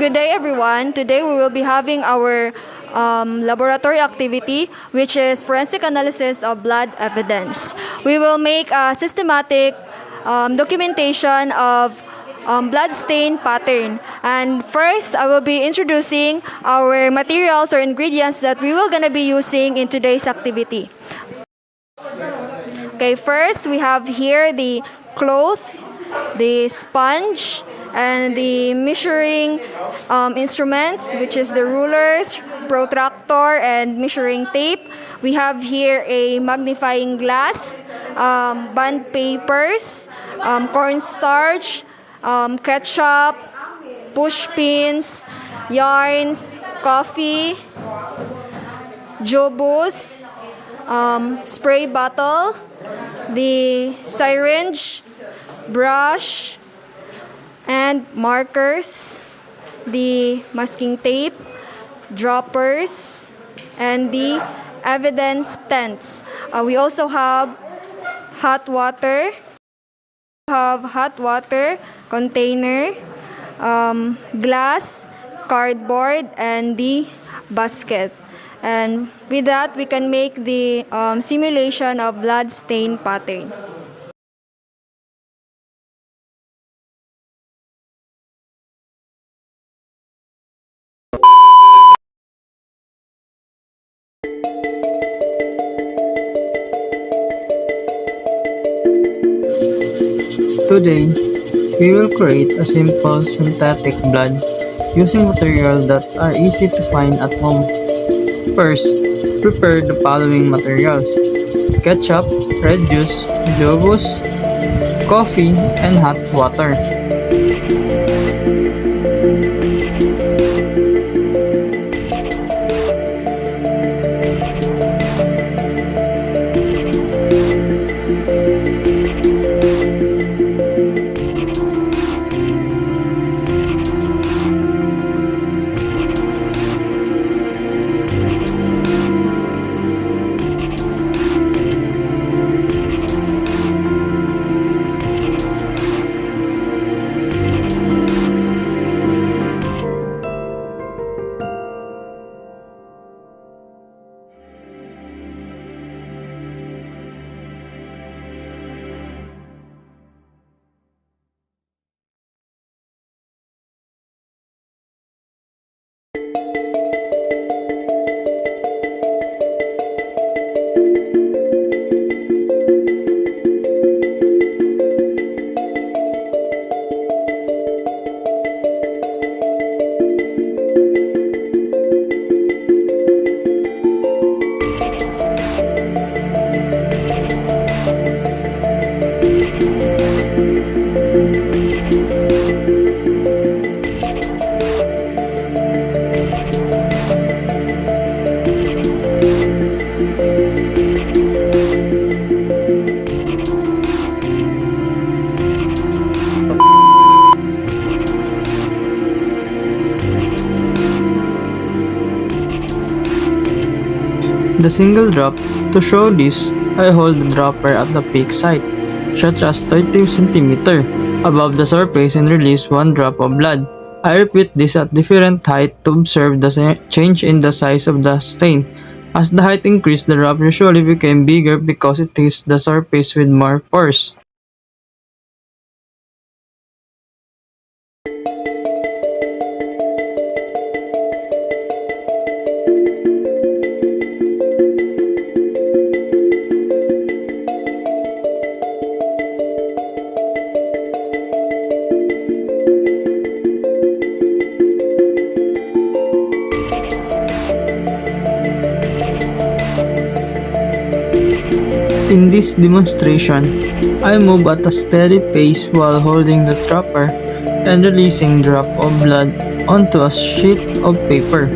Good day, everyone. Today we will be having our laboratory activity, which is forensic analysis of blood evidence. We will make a systematic documentation of blood stain pattern. And first, I will be introducing our materials or ingredients that we will gonna be using in today's activity. Okay, first we have here the cloth, the sponge, and the measuring instruments, which is the rulers, protractor, and measuring tape. We have here a magnifying glass, bond papers, cornstarch, ketchup, push pins, yarns, coffee, jobos, spray bottle, the syringe, brush, and markers, the masking tape, droppers, and the evidence tents. We also have hot water, container, glass, cardboard, and the basket. And with that, we can make the simulation of blood stain pattern. Today, we will create a simple synthetic blood using materials that are easy to find at home. First, prepare the following materials: ketchup, red juice, jobos, coffee, and hot water. The single drop. To show this, I hold the dropper at the peak site, such as 30 cm above the surface, and release one drop of blood. I repeat this at different height to observe the change in the size of the stain. As the height increased, the drop usually became bigger because it hits the surface with more force. In this demonstration, I move at a steady pace while holding the dropper and releasing drop of blood onto a sheet of paper.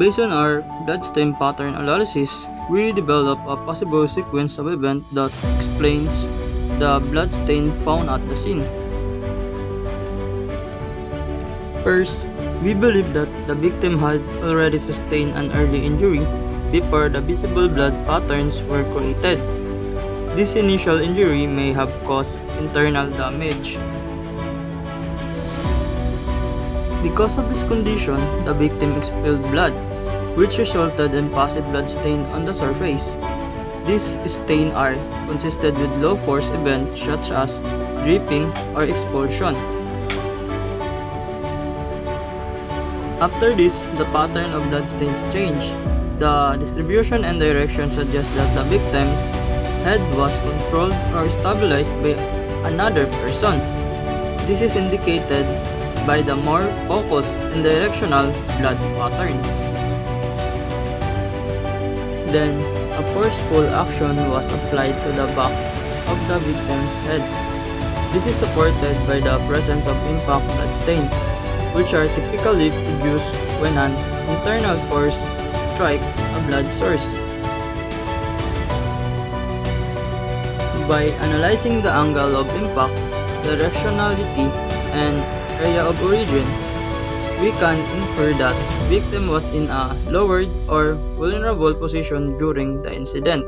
Based on our bloodstain pattern analysis, we developed a possible sequence of events that explains the bloodstain found at the scene. First, we believe that the victim had already sustained an early injury before the visible blood patterns were created. This initial injury may have caused internal damage. Because of this condition, the victim expelled blood, which resulted in passive blood stain on the surface. These stains are consisted with low-force events such as dripping or expulsion. After this, the pattern of bloodstains changed. The distribution and direction suggest that the victim's head was controlled or stabilized by another person. This is indicated by the more focused and directional blood patterns. Then, a forceful action was applied to the back of the victim's head. This is supported by the presence of impact bloodstain, which are typically produced when an internal force strikes a blood source. By analyzing the angle of impact, directionality, and area of origin, we can infer that the victim was in a lowered or vulnerable position during the incident.